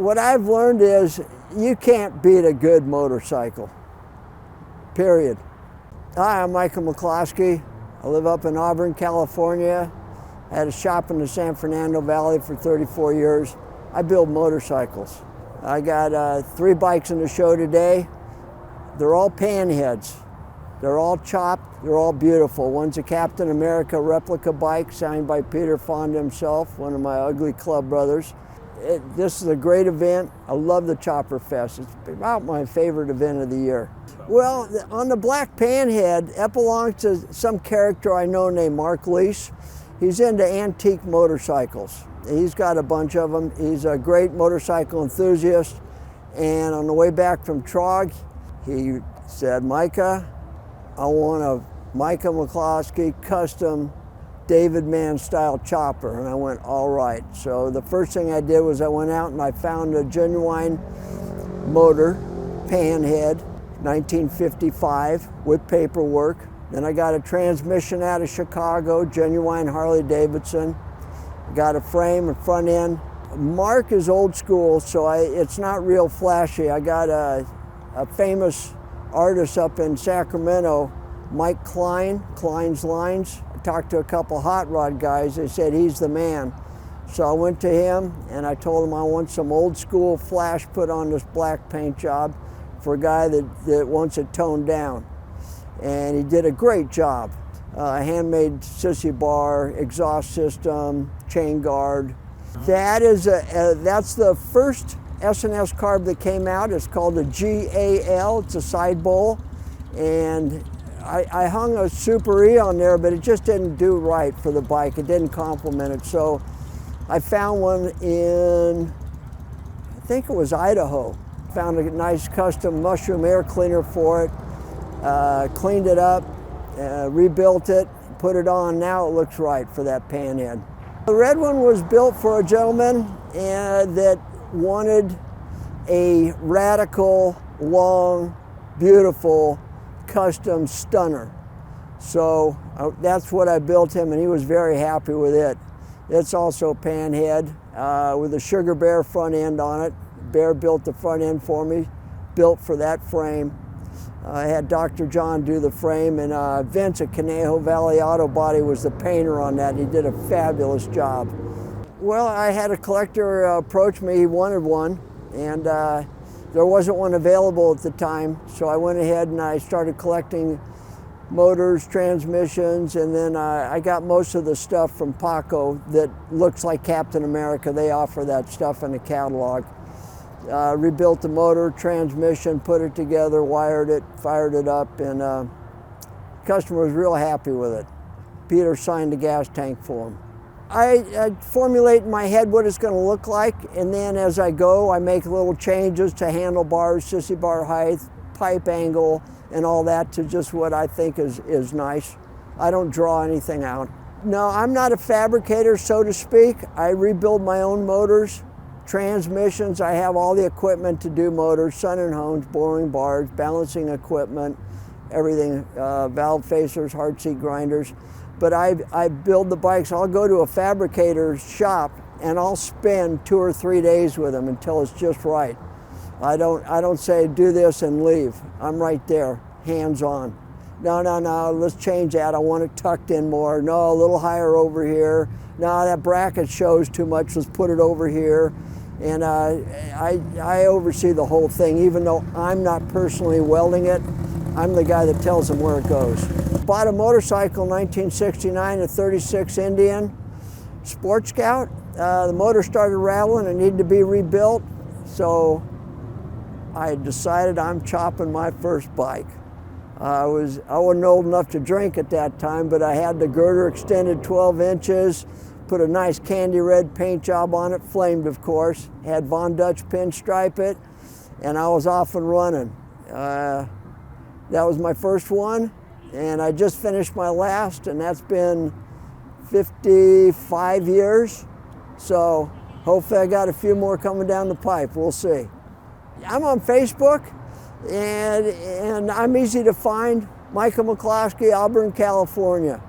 what I've learned is you can't beat a good motorcycle, period. Hi, I'm Micah McCloskey. I live up in Auburn, California. I had a shop in the San Fernando Valley for 34 years. I build motorcycles. I got 3 bikes in the show today. They're all Panheads. They're all chopped, they're all beautiful. One's a Captain America replica bike signed by Peter Fonda himself, one of my ugly club brothers. This is a great event. I love the Chopperfest. It's about my favorite event of the year. Well, on the black Panhead, it belongs to some character I know named Mark Lease. He's into antique motorcycles. He's got a bunch of them. He's a great motorcycle enthusiast. And on the way back from Trog, he said, Micah, I want a Micah McCloskey custom David Mann style chopper. And I went, all right. So the first thing I did was I went out and I found a genuine motor, Panhead, 1955 with paperwork. Then I got a transmission out of Chicago, genuine Harley Davidson. Got a frame and front end. Mark is old school, so it's not real flashy. I got a famous artist up in Sacramento, Mike Klein's Lines. I talked to a couple hot rod guys. They said he's the man. So I went to him and I told him I want some old school flash put on this black paint job for a guy that wants it toned down. And he did a great job. Handmade sissy bar, exhaust system, chain guard. That's the first S&S carb that came out. It's called a GAL, it's a side bowl. And I hung a Super E on there, but it just didn't do right for the bike. It didn't complement it. So I found one in, I think it was Idaho. Found a nice custom mushroom air cleaner for it, cleaned it up, rebuilt it, put it on. Now it looks right for that Panhead. The red one was built for a gentleman that wanted a radical, long, beautiful, custom stunner. So that's what I built him, and he was very happy with it. It's also Panhead with a Sugar Bear front end on it. Bear built the front end for me, built for that frame. I had Dr. John do the frame, and Vince at Conejo Valley Auto Body was the painter on that. He did a fabulous job. Well, I had a collector approach me. He wanted one, and there wasn't one available at the time, so I went ahead and I started collecting motors, transmissions, and then I got most of the stuff from Paco that looks like Captain America. They offer that stuff in the catalog. Rebuilt the motor, transmission, put it together, wired it, fired it up, and the customer was real happy with it. Peter signed the gas tank for him. I formulate in my head what it's going to look like, and then as I go, I make little changes to handlebars, sissy bar height, pipe angle, and all that to just what I think is nice. I don't draw anything out. No, I'm not a fabricator, so to speak. I rebuild my own motors, transmissions. I have all the equipment to do motors, sun and hones, boring bars, balancing equipment, everything, valve facers, hard seat grinders. But I build the bikes. I'll go to a fabricator's shop and I'll spend 2 or 3 days with them until it's just right. I don't say do this and leave. I'm right there, hands on. No, let's change that. I want it tucked in more. No, a little higher over here. No, that bracket shows too much. Let's put it over here. And I oversee the whole thing, even though I'm not personally welding it. I'm the guy that tells them where it goes. Bought a motorcycle in 1969, a 36 Indian Sport Scout. The motor started rattling and needed to be rebuilt, so I decided I'm chopping my first bike. I wasn't old enough to drink at that time, but I had the girder extended 12 inches, put a nice candy red paint job on it, flamed of course, had Von Dutch pinstripe it, and I was off and running. That was my first one, and I just finished my last, and that's been 55 years. So hopefully I got a few more coming down the pipe, we'll see. I'm on Facebook, and I'm easy to find. Micah McCloskey, Auburn, California.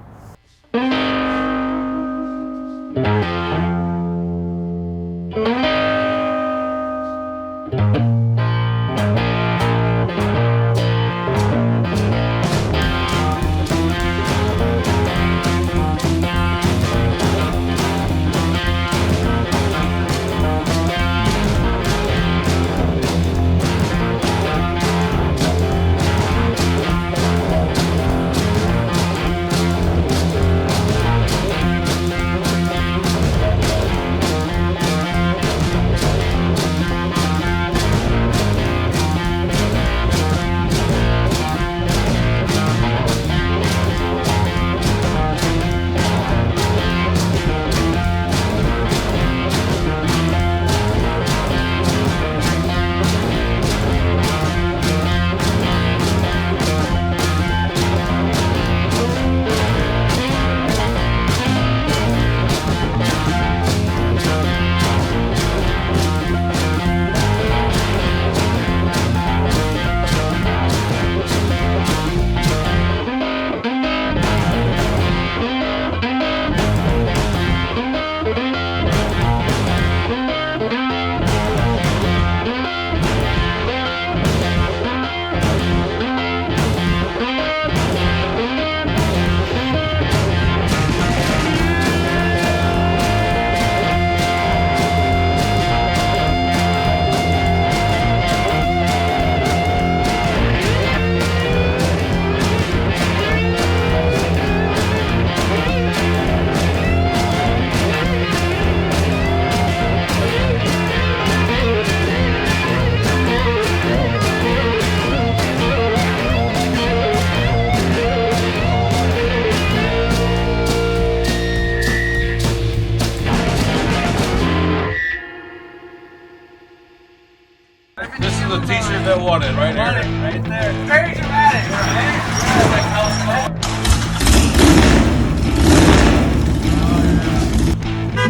This is the t-shirt that won it, right here. Right there. Very dramatic, right?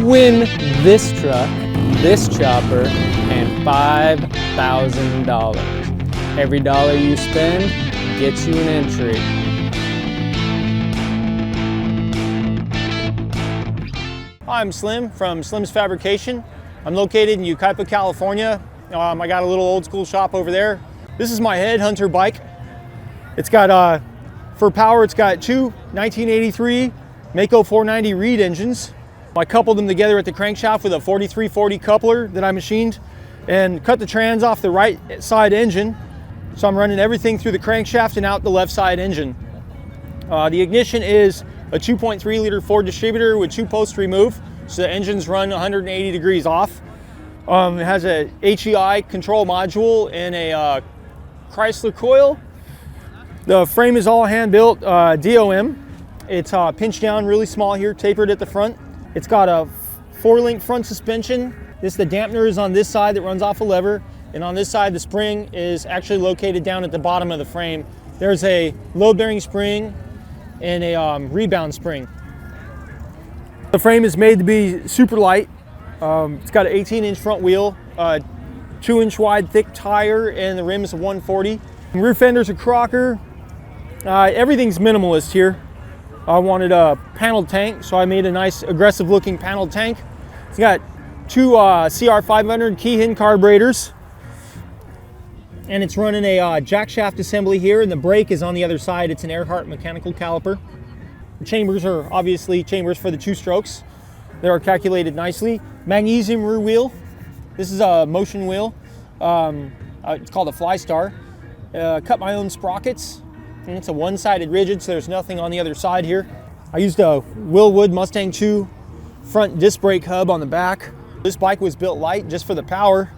Win this truck, this chopper, and $5,000. Every dollar you spend gets you an entry. Hi, I'm Slim from Slim's Fabrication. I'm located in Yucaipa, California. I got a little old school shop over there. This is my Headhunter bike. It's got, for power, it's got two 1983 Mako 490 Reed engines. I coupled them together at the crankshaft with a 4340 coupler that I machined and cut the trans off the right side engine. So I'm running everything through the crankshaft and out the left side engine. The ignition is a 2.3 liter Ford distributor with 2 posts remove. So the engines run 180 degrees off. It has a HEI control module and a Chrysler coil. The frame is all hand built DOM. It's pinched down really small here, tapered at the front. It's got a 4-link front suspension. The dampener is on this side that runs off a lever, and on this side the spring is actually located down at the bottom of the frame. There's a load-bearing spring and a rebound spring. The frame is made to be super light. It's got an 18-inch front wheel, 2-inch wide thick tire, and the rim is a 140. Rear fender's a Crocker. Everything's minimalist here. I wanted a paneled tank, so I made a nice aggressive looking paneled tank. It's got two CR500 Keihin carburetors, and it's running a jack shaft assembly here, and the brake is on the other side. It's an Earhart mechanical caliper. The chambers are obviously chambers for the 2 strokes. They are calculated nicely. Magnesium rear wheel. This is a motion wheel. It's called a Fly Star. Cut my own sprockets. And it's a one-sided rigid, so there's nothing on the other side here. I used a Willwood Mustang 2 front disc brake hub on the back. This bike was built light just for the power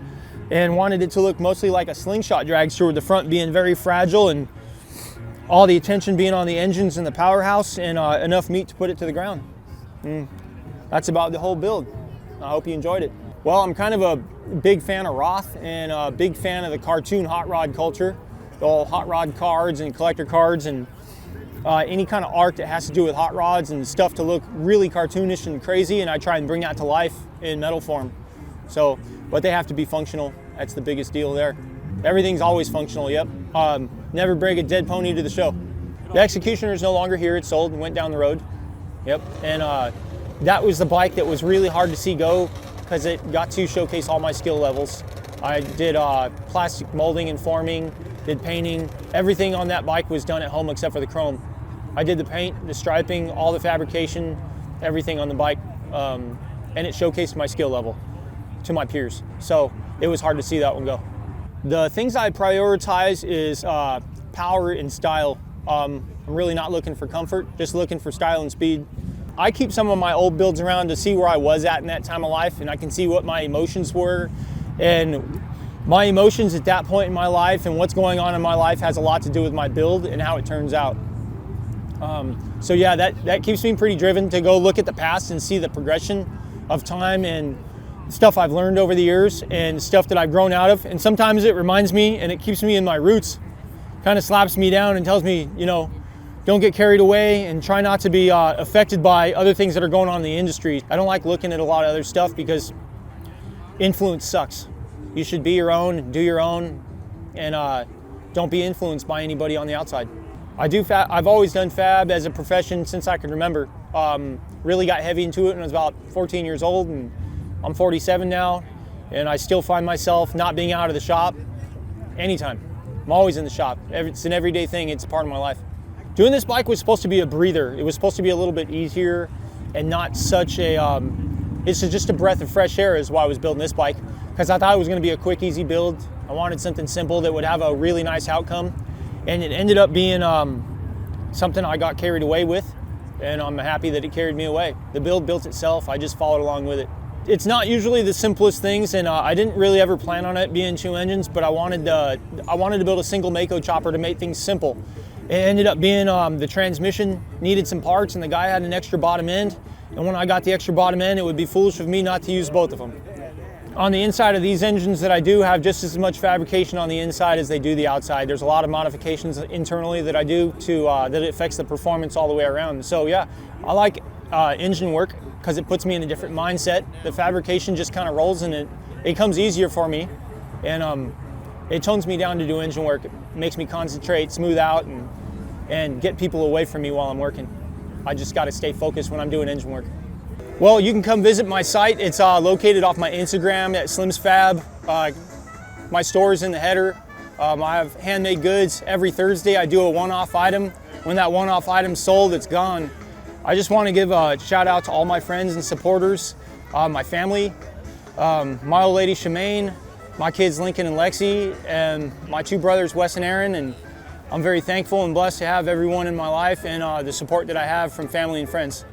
and wanted it to look mostly like a slingshot dragster, with the front being very fragile and all the attention being on the engines and the powerhouse, and enough meat to put it to the ground. That's about the whole build. I hope you enjoyed it. Well, I'm kind of a big fan of Roth and a big fan of the cartoon hot rod culture. All hot rod cards and collector cards and any kind of art that has to do with hot rods and stuff to look really cartoonish and crazy, and I try and bring that to life in metal form. So, but they have to be functional. That's the biggest deal there. Everything's always functional, yep. Never bring a dead pony to the show. The Executioner is no longer here. It's sold and went down the road. Yep, and that was the bike that was really hard to see go because it got to showcase all my skill levels. I did plastic molding and forming, did painting. Everything on that bike was done at home except for the chrome. I did the paint, the striping, all the fabrication, everything on the bike, and it showcased my skill level to my peers. So it was hard to see that one go. The things I prioritize is power and style. I'm really not looking for comfort, just looking for style and speed. I keep some of my old builds around to see where I was at in that time of life, and I can see what my emotions were. And my emotions at that point in my life and what's going on in my life has a lot to do with my build and how it turns out. So yeah, that keeps me pretty driven to go look at the past and see the progression of time and stuff I've learned over the years and stuff that I've grown out of. And sometimes it reminds me and it keeps me in my roots, kind of slaps me down and tells me, you know, don't get carried away and try not to be affected by other things that are going on in the industry. I don't like looking at a lot of other stuff because influence sucks. You should be your own, do your own, and don't be influenced by anybody on the outside. I've always done fab as a profession since I can remember. Really got heavy into it when I was about 14 years old, and I'm 47 now, and I still find myself not being out of the shop anytime. I'm always in the shop. It's an everyday thing. It's a part of my life. Doing this bike was supposed to be a breather. It was supposed to be a little bit easier and not such a, it's just a breath of fresh air is why I was building this bike, because I thought it was going to be a quick, easy build. I wanted something simple that would have a really nice outcome, and it ended up being something I got carried away with, and I'm happy that it carried me away. The build built itself. I just followed along with it. It's not usually the simplest things, and I didn't really ever plan on it being 2 engines, but I wanted to build a single Mako chopper to make things simple. It ended up being the transmission needed some parts, and the guy had an extra bottom end, and when I got the extra bottom end, it would be foolish of me not to use both of them. On the inside of these engines that I do have just as much fabrication on the inside as they do the outside. There's a lot of modifications internally that I do to that affects the performance all the way around. So yeah, I like engine work because it puts me in a different mindset. The fabrication just kind of rolls and it comes easier for me, and it tones me down to do engine work. It makes me concentrate, smooth out, and get people away from me while I'm working. I just got to stay focused when I'm doing engine work. Well, you can come visit my site. It's located off my Instagram at Slimsfab. My store's in the header. I have handmade goods. Every Thursday I do a one-off item. When that one-off item's sold, it's gone. I just want to give a shout out to all my friends and supporters, my family, my old lady Shemaine, my kids Lincoln and Lexi, and my two brothers Wes and Aaron. And I'm very thankful and blessed to have everyone in my life and the support that I have from family and friends.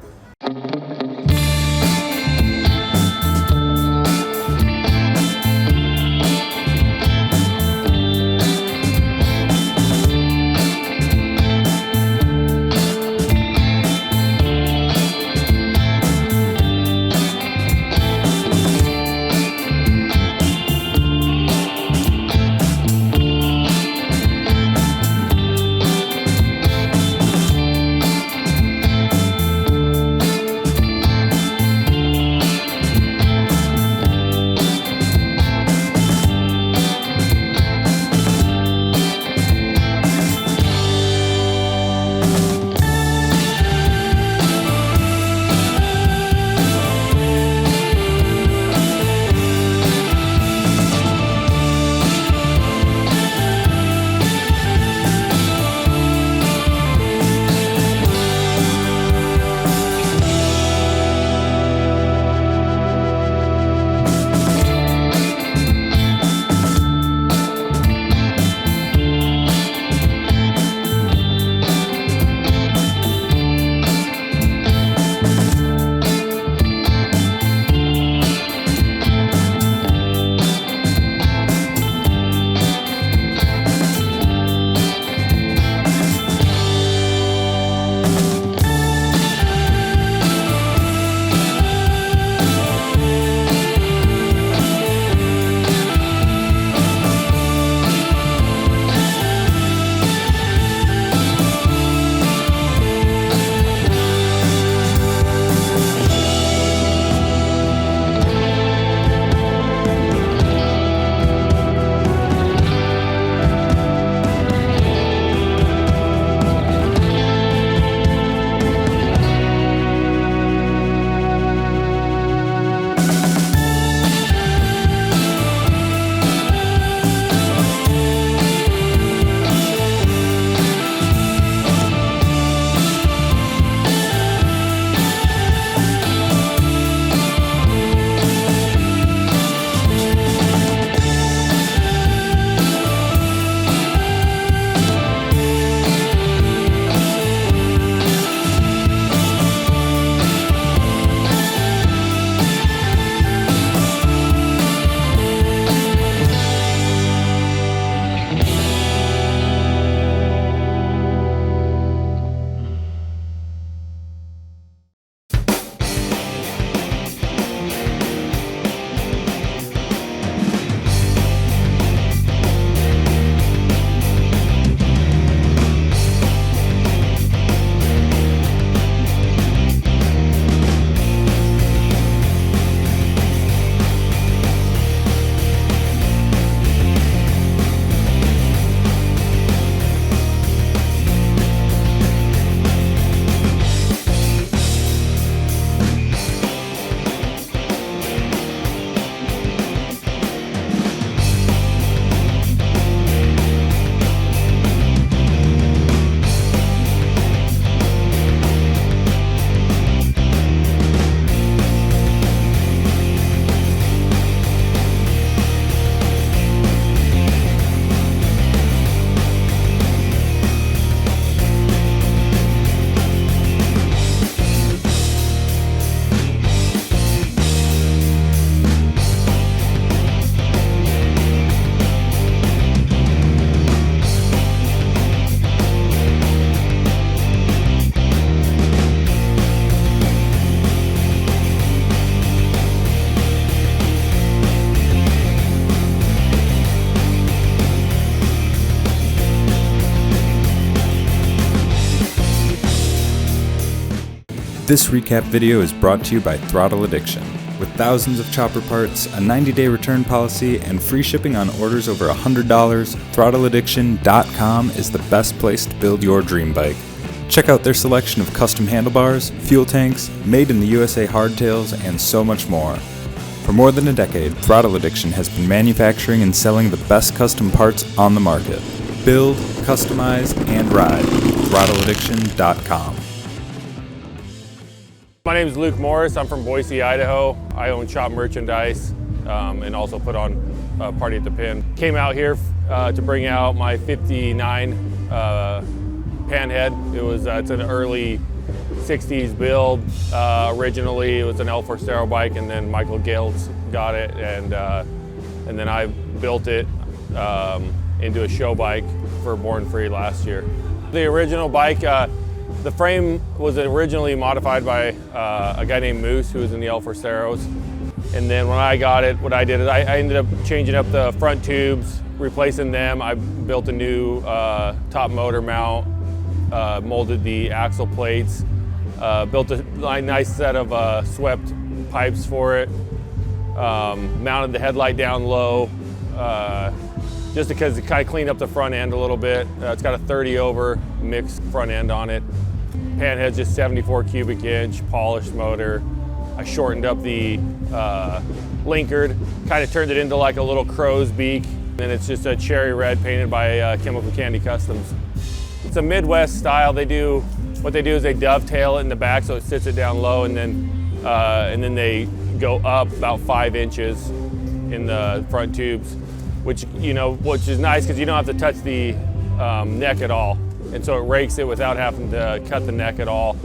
This recap video is brought to you by Throttle Addiction. With thousands of chopper parts, a 90-day return policy, and free shipping on orders over $100, throttleaddiction.com is the best place to build your dream bike. Check out their selection of custom handlebars, fuel tanks, made in the USA hardtails, and so much more. For more than a decade, Throttle Addiction has been manufacturing and selling the best custom parts on the market. Build, customize, and ride. throttleaddiction.com. My name is Luke Morris. I'm from Boise, Idaho. I own Chop Merchandise and also put on Party at the Pin. Came out here to bring out my 59 Panhead. It's an early 60s build. Originally it was an L4 bike, and then Michael Geltz got it, and then I built it into a show bike for Born Free last year. The original bike, the frame was originally modified by a guy named Moose, who was in the L4 and then when I got it, what I did is I ended up changing up the front tubes, replacing them. I built a new top motor mount, molded the axle plates, built a nice set of swept pipes for it, mounted the headlight down low, just because it kind of cleaned up the front end a little bit. It's got a 30 over mixed front end on it. Panhead's just 74 cubic inch, polished motor. I shortened up the linkered, kind of turned it into like a little crow's beak. And it's just a cherry red painted by Chemical Candy Customs. It's a Midwest style. What they do is they dovetail it in the back so it sits it down low, and then they go up about 5 inches in the front tubes, which is nice because you don't have to touch the neck at all. And so it rakes it without having to cut the neck at all,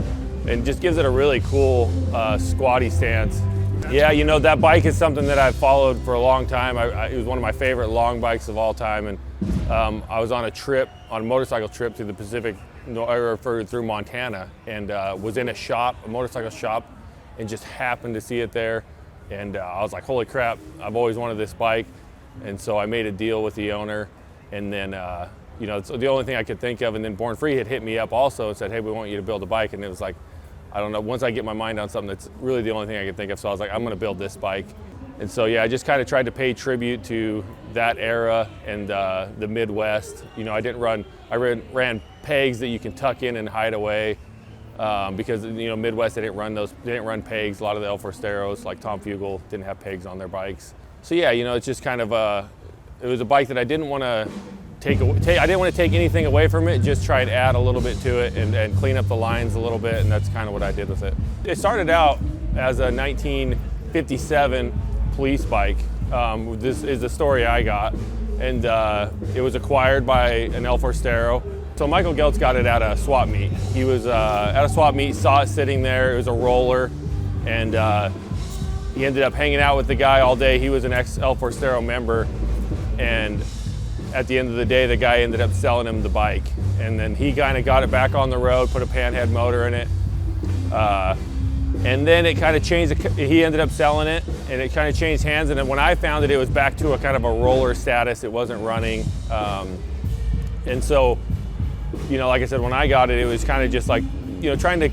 and just gives it a really cool squatty stance. Yeah, that bike is something that I've followed for a long time. It was one of my favorite long bikes of all time, and I was on a motorcycle trip through the Pacific, through Montana, and was in a motorcycle shop, and just happened to see it there. And I was like, holy crap, I've always wanted this bike. And so I made a deal with the owner, and then it's the only thing I could think of. And then Born Free had hit me up also and said, hey, we want you to build a bike. And it was like, I don't know, once I get my mind on something, that's really the only thing I could think of. So I was like, I'm gonna build this bike. And so yeah, I just kind of tried to pay tribute to that era and the Midwest. I ran pegs that you can tuck in and hide away, because Midwest, they didn't run pegs. A lot of the L4 like Tom Fugel didn't have pegs on their bikes. So yeah, it's just kind of it was a bike that I didn't want to I didn't want to take anything away from it, just try and add a little bit to it and clean up the lines a little bit, and that's kind of what I did with it. It started out as a 1957 police bike. This is the story I got, and it was acquired by an L4 So Michael Geltz got it at a swap meet. He was at a swap meet, saw it sitting there. It was a roller, and he ended up hanging out with the guy all day. He was an ex-L4 member, and at the end of the day, the guy ended up selling him the bike. And then he kind of got it back on the road, put a Panhead motor in it. And then it kind of changed, he ended up selling it, and it kind of changed hands. And then when I found it, it was back to a kind of a roller status. It wasn't running. And so, like I said, when I got it, it was kind of just like, trying to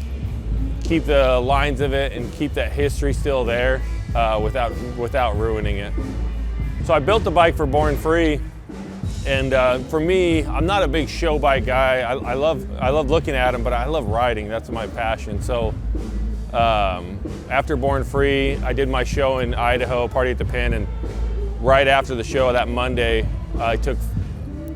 keep the lines of it and keep that history still there without ruining it. So I built the bike for Born Free. And for me, I'm not a big show bike guy. I love looking at them, but I love riding. That's my passion. So after Born Free, I did my show in Idaho, Party at the Pin, and right after the show that Monday, I took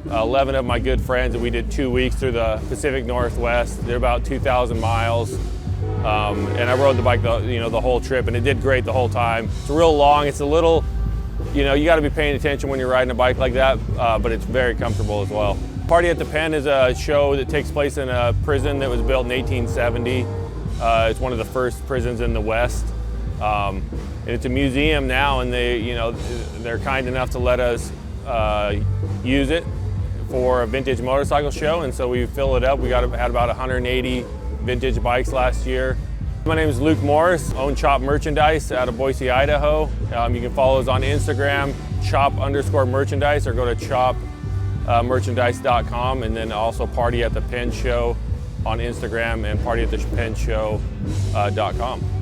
11 of my good friends, and we did 2 weeks through the Pacific Northwest. They're about 2,000 miles, and I rode the bike the whole trip, and it did great the whole time. It's real long. It's a little. You got to be paying attention when you're riding a bike like that, but it's very comfortable as well. Party at the Pen is a show that takes place in a prison that was built in 1870. It's one of the first prisons in the West. And it's a museum now, and they're kind enough to let us use it for a vintage motorcycle show, and so we fill it up. We had about 180 vintage bikes last year. My name is Luke Morris, own Chop Merchandise out of Boise, Idaho. You can follow us on Instagram, chop_merchandise, or go to chopmerchandise.com, and then also Party at the Pin Show on Instagram and partyatthepennshow.com.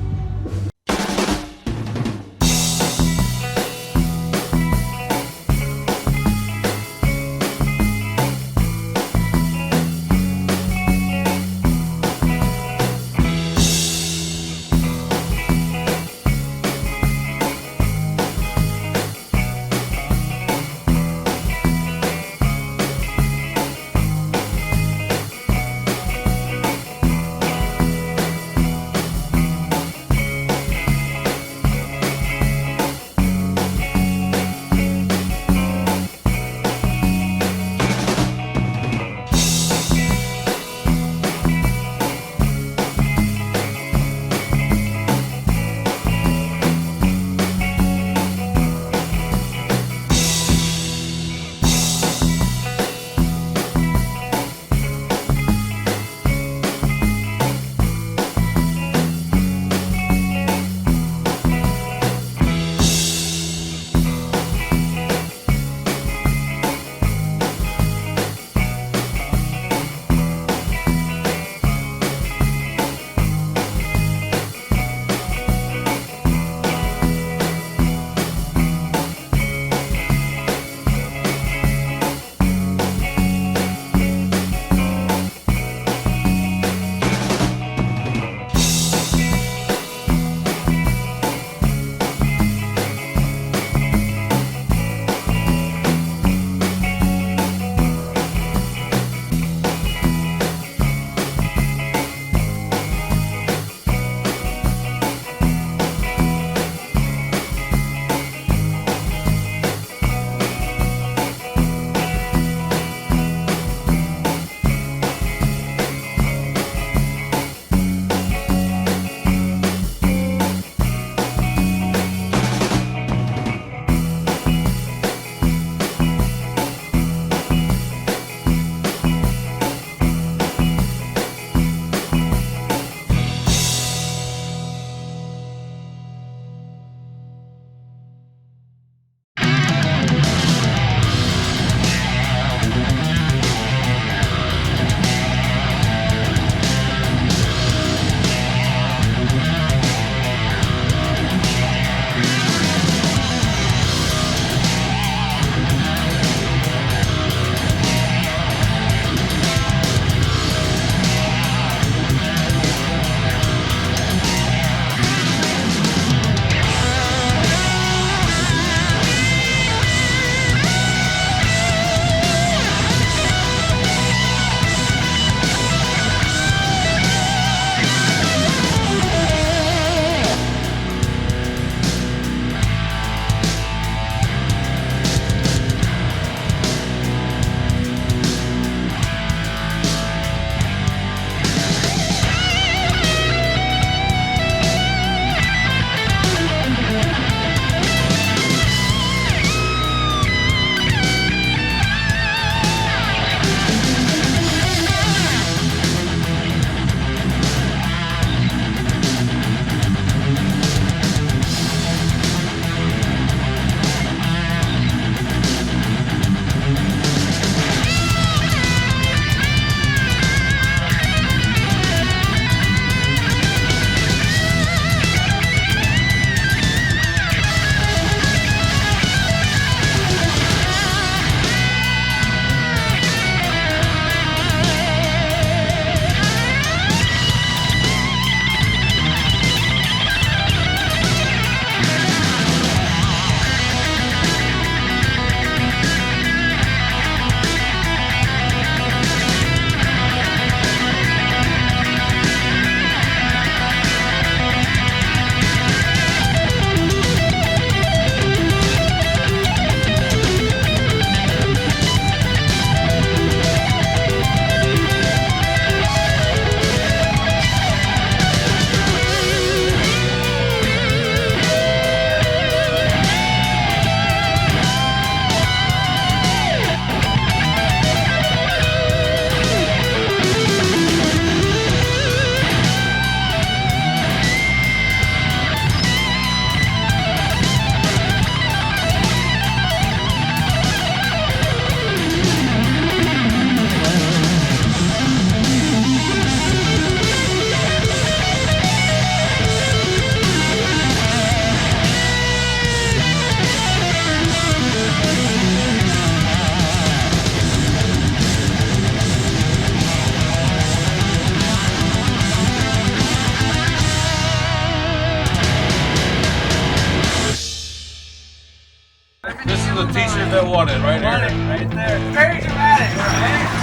said wanted, right there. Wanted, right there. Very dramatic, right?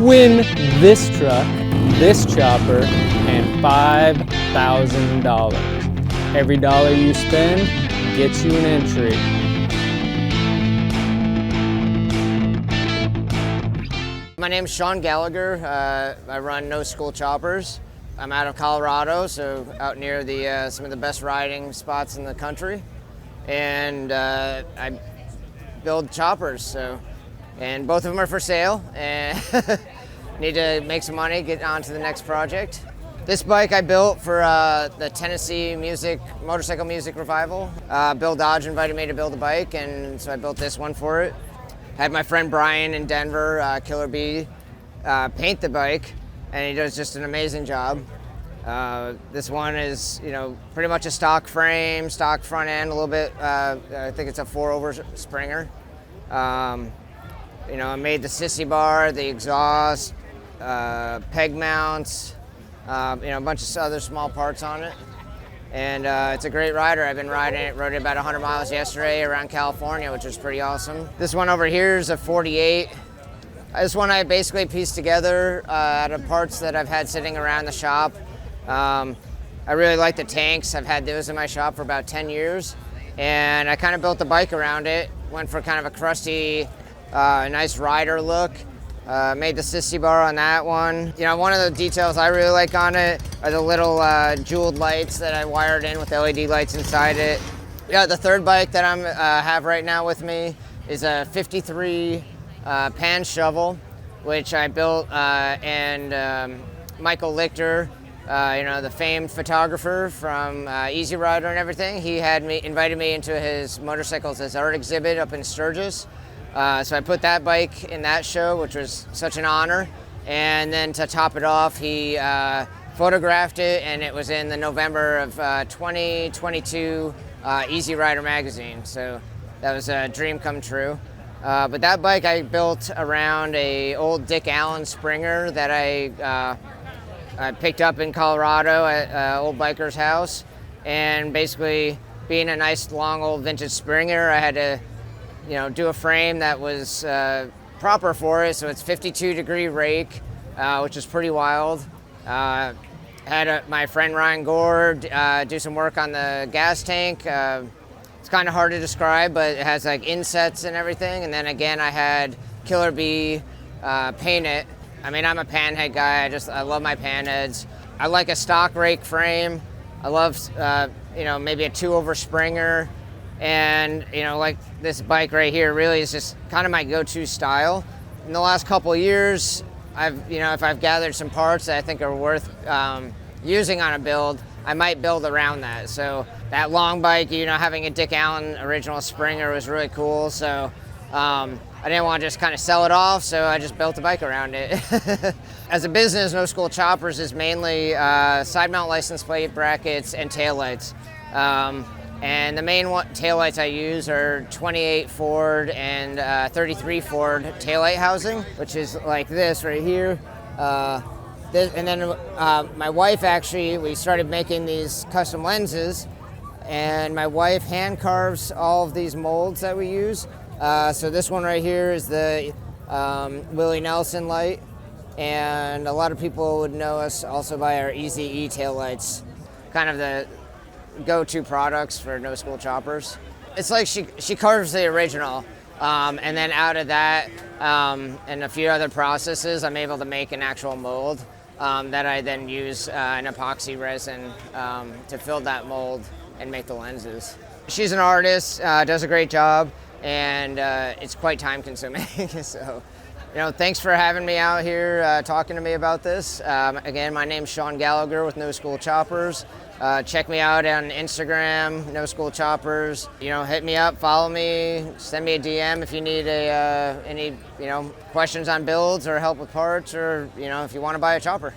Win this truck, this chopper, and $5,000. Every dollar you spend gets you an entry. My name's Sean Gallagher. I run No School Choppers. I'm out of Colorado, so out near the some of the best riding spots in the country, and I build choppers. And both of them are for sale, and need to make some money, get on to the next project. This bike I built for the Tennessee motorcycle music revival. Bill Dodge invited me to build a bike, and so I built this one for it. I had my friend Brian in Denver, Killer B, paint the bike, and he does just an amazing job. This one is, pretty much a stock frame, stock front end, a little bit. I think it's a 4-over Springer. I made the sissy bar, the exhaust, peg mounts, a bunch of other small parts on it. And it's a great rider. I've been riding it, rode it about 100 miles yesterday around California, which was pretty awesome. This one over here is a 48. This one I basically pieced together out of parts that I've had sitting around the shop. I really like the tanks. I've had those in my shop for about 10 years. And I kind of built the bike around it. Went for kind of a crusty, nice rider look. Made the sissy bar on that one. One of the details I really like on it are the little jeweled lights that I wired in with LED lights inside it. Yeah, the third bike that I have right now with me is a 53 pan shovel, which I built and Michael Lichter, the famed photographer from Easy Rider and everything, he invited me into his Motorcycles as Art exhibit up in Sturgis. So I put that bike in that show, which was such an honor. And then to top it off, he photographed it, and it was in the November of 2022 Easy Rider magazine. So that was a dream come true. But that bike I built around a old Dick Allen Springer that I picked up in Colorado at an old biker's house. And basically, being a nice long old vintage Springer, I had to do a frame that was proper for it. So it's 52-degree rake, which is pretty wild. Had my friend Ryan Gore do some work on the gas tank. It's kind of hard to describe, but it has like insets and everything. And then again, I had Killer B paint it. I mean, I'm a Panhead guy. I love my Panheads. I like a stock rake frame. I love, maybe a 2-over Springer. And, like this bike right here really is just kind of my go-to style. In the last couple of years, if I've gathered some parts that I think are worth using on a build, I might build around that. So that long bike, having a Dick Allen original Springer was really cool. So I didn't want to just kind of sell it off, so I just built a bike around it. As a business, No School Choppers is mainly side mount license plate brackets and taillights. And the main taillights I use are 28 Ford and 33 Ford taillight housing, which is like this right here. And then my wife we started making these custom lenses, and my wife hand carves all of these molds that we use. So this one right here is the Willie Nelson light, and a lot of people would know us also by our Easy E taillights, kind of the go-to products for No School Choppers. It's like she carves the original, and then out of that and a few other processes, I'm able to make an actual mold that I then use an epoxy resin to fill that mold and make the lenses. She's an artist, does a great job, and it's quite time consuming. So, thanks for having me out here talking to me about this. Again, my name's Sean Gallagher with No School Choppers. Check me out on Instagram, No School Choppers. Hit me up, follow me, send me a DM if you need any questions on builds or help with parts, or if you want to buy a chopper.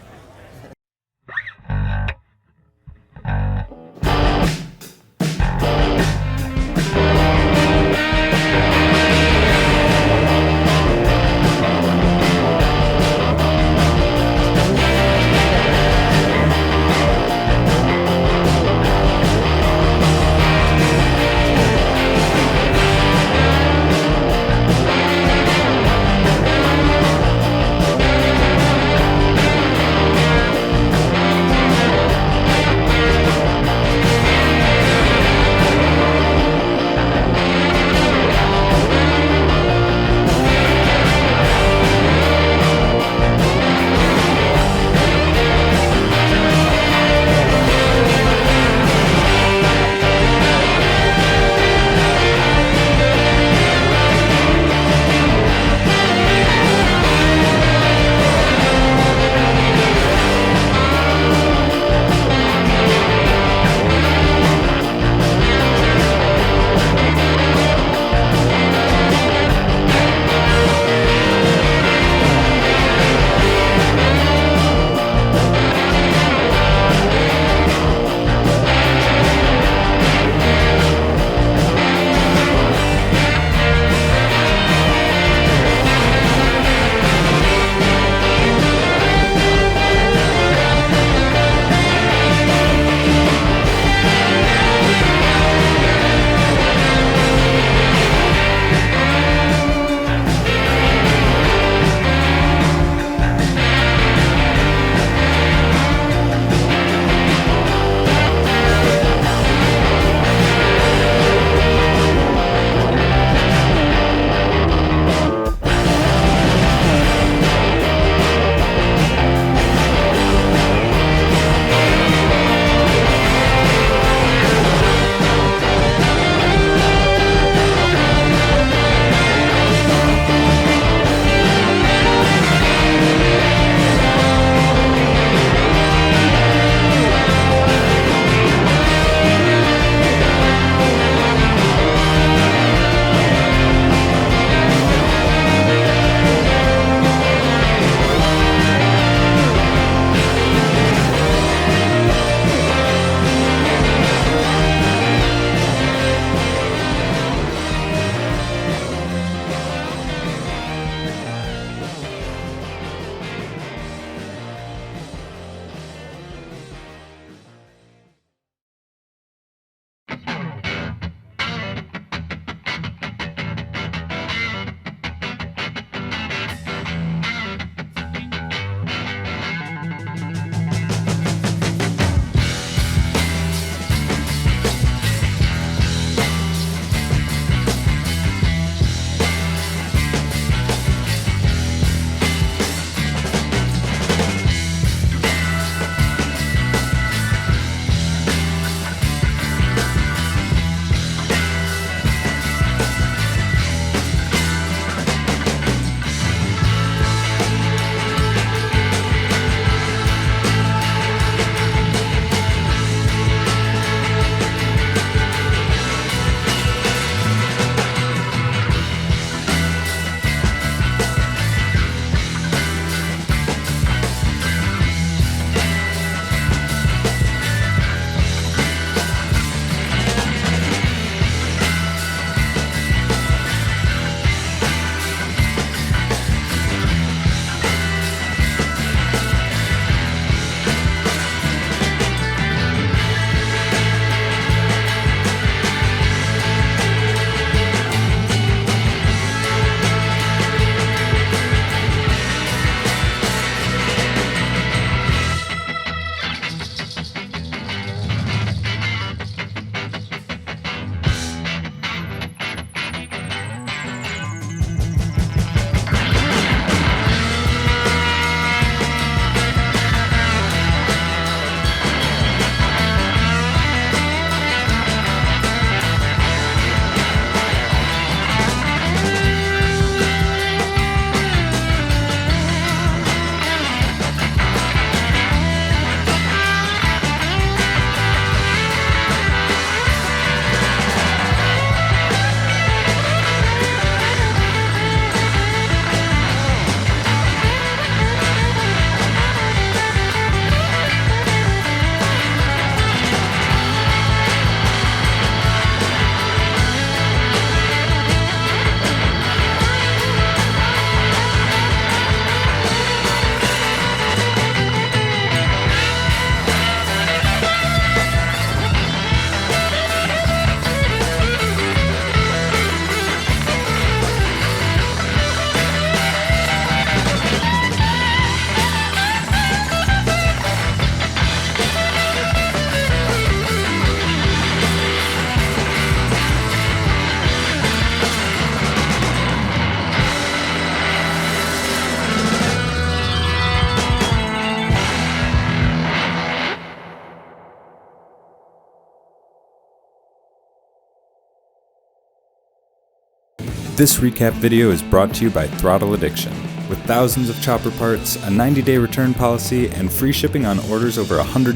This recap video is brought to you by Throttle Addiction. With thousands of chopper parts, a 90-day return policy, and free shipping on orders over $100,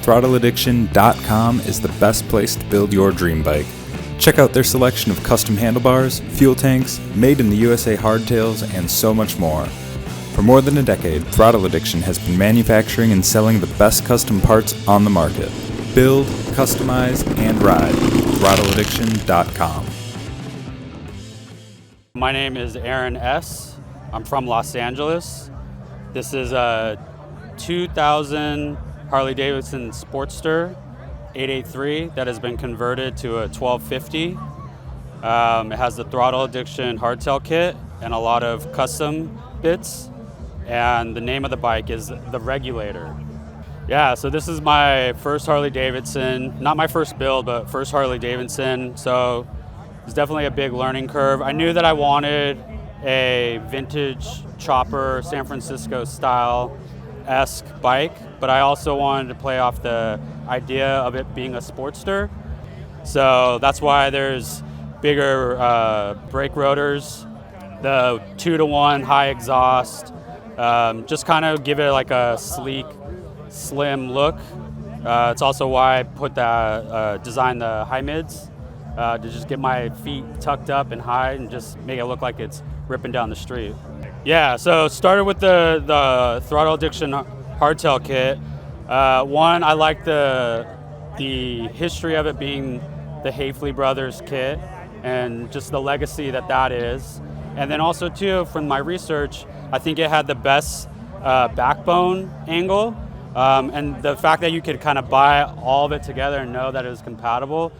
throttleaddiction.com is the best place to build your dream bike. Check out their selection of custom handlebars, fuel tanks, made in the USA hardtails, and so much more. For more than a decade, Throttle Addiction has been manufacturing and selling the best custom parts on the market. Build, customize, and ride. throttleaddiction.com. My name is Aaron S. I'm from Los Angeles. This is a 2000 Harley-Davidson Sportster 883 that has been converted to a 1250. It has the Throttle Addiction hardtail kit and a lot of custom bits. And the name of the bike is the Regulator. Yeah, so this is my first Harley-Davidson. Not my first build, but first Harley-Davidson. So it's definitely a big learning curve. I knew that I wanted a vintage chopper, San Francisco style-esque bike, but I also wanted to play off the idea of it being a Sportster. So that's why there's bigger brake rotors, the 2-to-1 high exhaust, just kind of give it like a sleek, slim look. It's also why I put that, designed the high mids to just get my feet tucked up and high and just make it look like it's ripping down the street. Yeah, so started with the Throttle Addiction hardtail kit. One, I like the history of it being the Hafley Brothers kit and just the legacy that is. And then also too, from my research, I think it had the best backbone angle. And the fact that you could kind of buy all of it together and know that it was compatible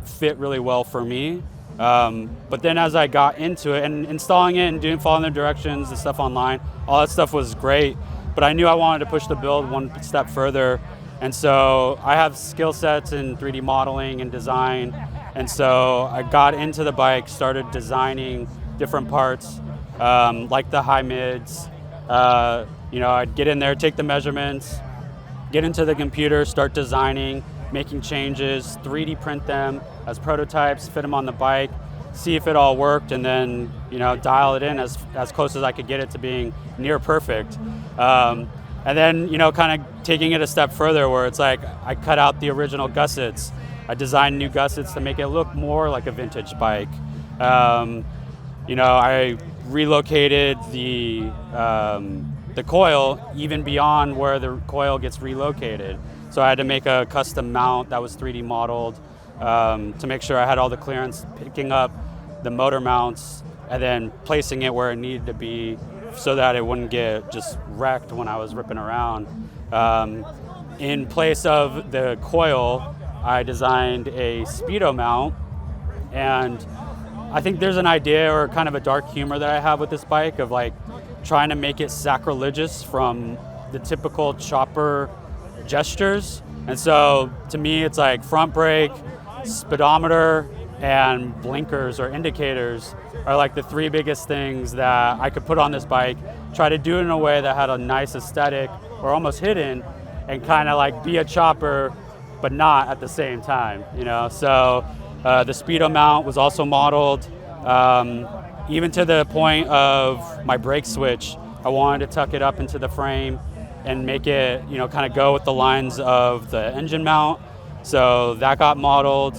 fit really well for me. But then as I got into it and installing it and following the directions, the stuff online, all that stuff was great. But I knew I wanted to push the build one step further. And so I have skill sets in 3D modeling and design. And so I got into the bike, started designing different parts, like the high mids. I'd get in there, take the measurements, get into the computer, start designing, making changes, 3D print them as prototypes, fit them on the bike, see if it all worked, and then dial it in as close as I could get it to being near perfect. And then kind of taking it a step further, where it's like I cut out the original gussets. I designed new gussets to make it look more like a vintage bike. I relocated the coil even beyond where the coil gets relocated. So I had to make a custom mount that was 3D modeled to make sure I had all the clearance, picking up the motor mounts and then placing it where it needed to be so that it wouldn't get just wrecked when I was ripping around. In place of the coil, I designed a speedo mount, and I think there's an idea or kind of a dark humor that I have with this bike of like trying to make it sacrilegious from the typical chopper gestures. And so to me, it's like front brake, speedometer, and blinkers or indicators are like the three biggest things that I could put on this bike, try to do it in a way that had a nice aesthetic or almost hidden and kind of like be a chopper, but not at the same time, So the speedo mount was also modeled, even to the point of my brake switch. I wanted to tuck it up into the frame and make it, kind of go with the lines of the engine mount. So that got modeled.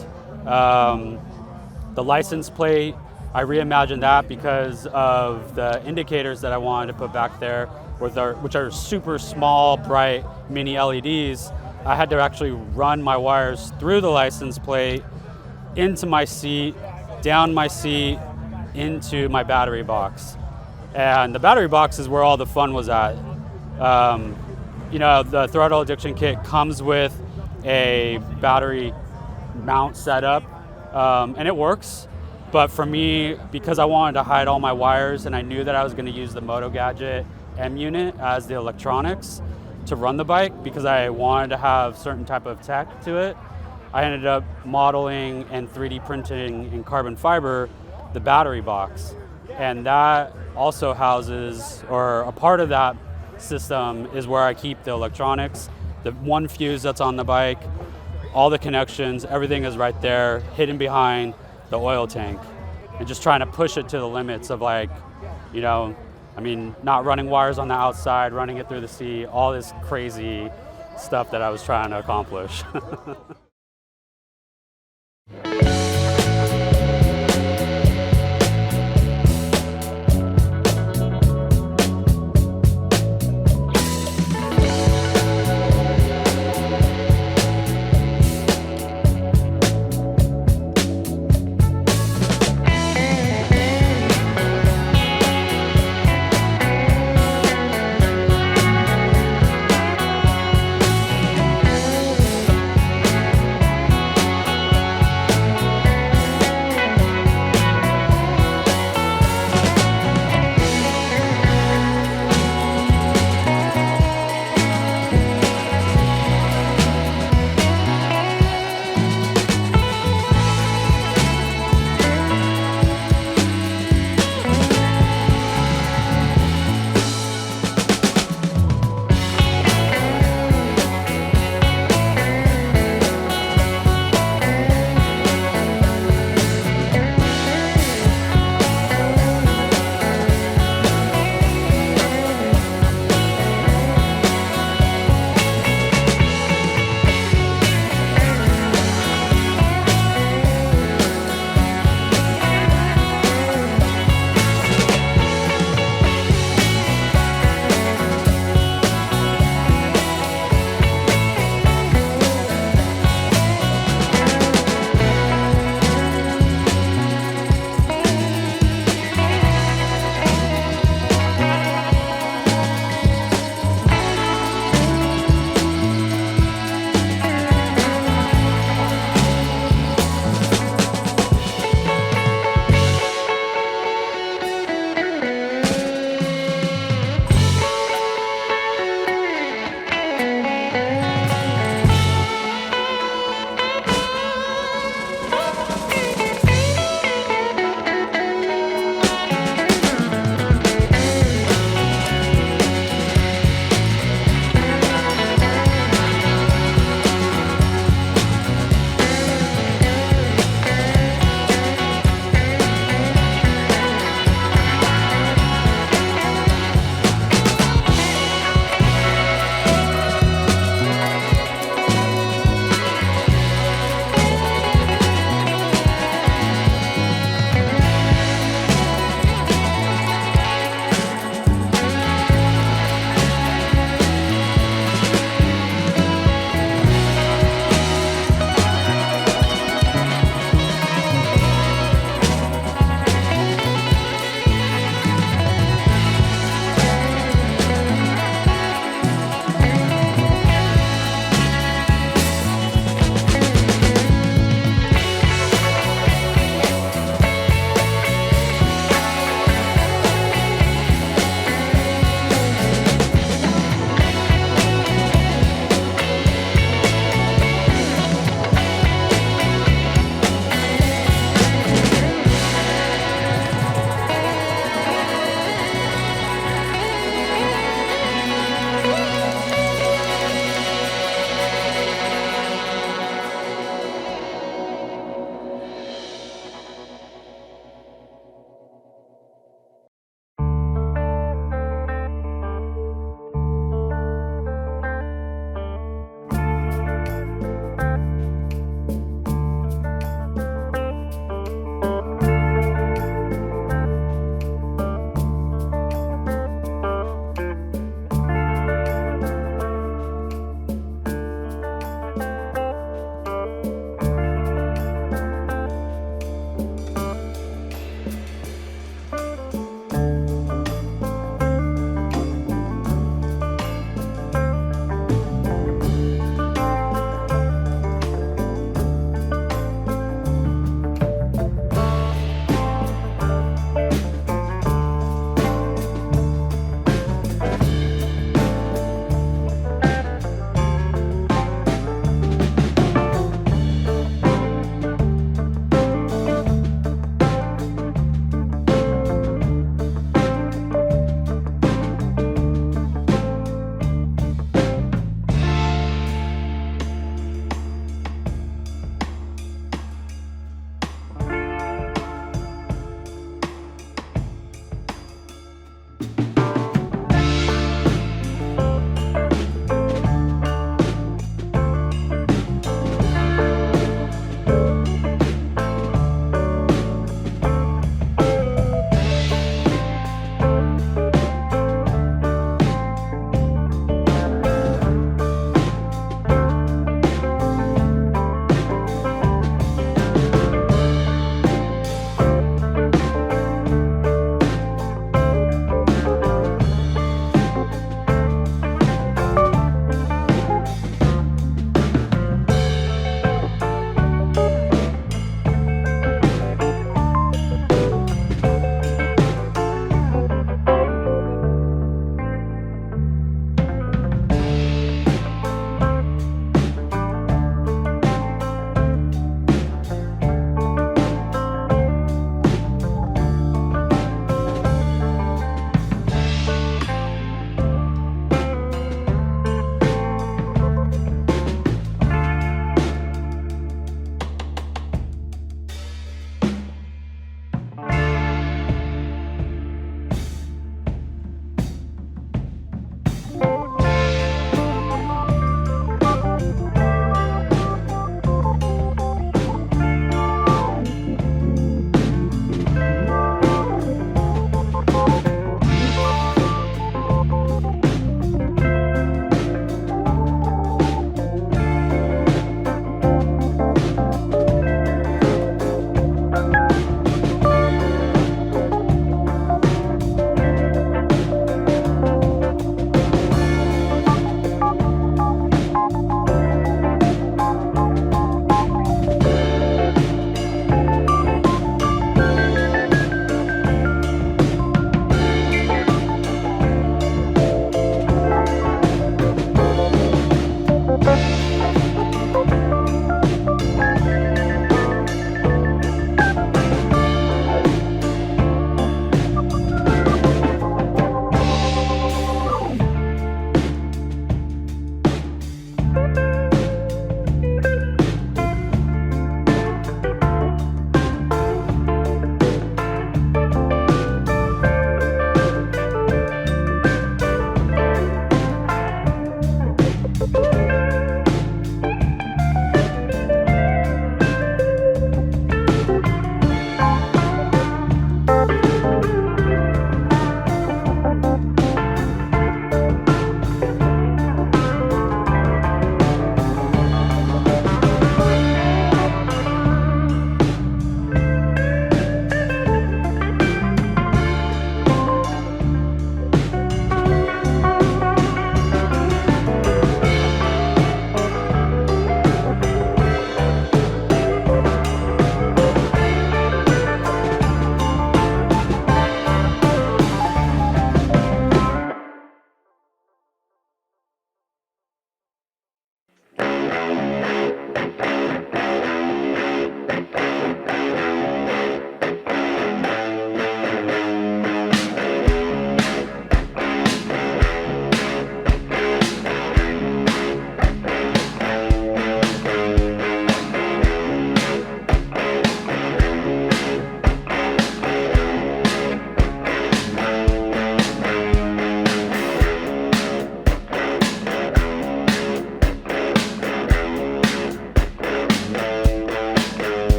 The license plate, I reimagined that because of the indicators that I wanted to put back there, which are super small, bright mini LEDs. I had to actually run my wires through the license plate, into my seat, down my seat, into my battery box. And the battery box is where all the fun was at. The Throttle Addiction kit comes with a battery mount setup, and it works. But for me, because I wanted to hide all my wires and I knew that I was going to use the Moto Gadget M unit as the electronics to run the bike because I wanted to have certain type of tech to it, I ended up modeling and 3D printing in carbon fiber the battery box. And that also houses, or a part of that system is where I keep the electronics, the one fuse that's on the bike, all the connections, everything is right there, hidden behind the oil tank. and just trying to push it to the limits of, like, you know, I mean, not running wires on the outside, running it through the seat, all this crazy stuff that I was trying to accomplish.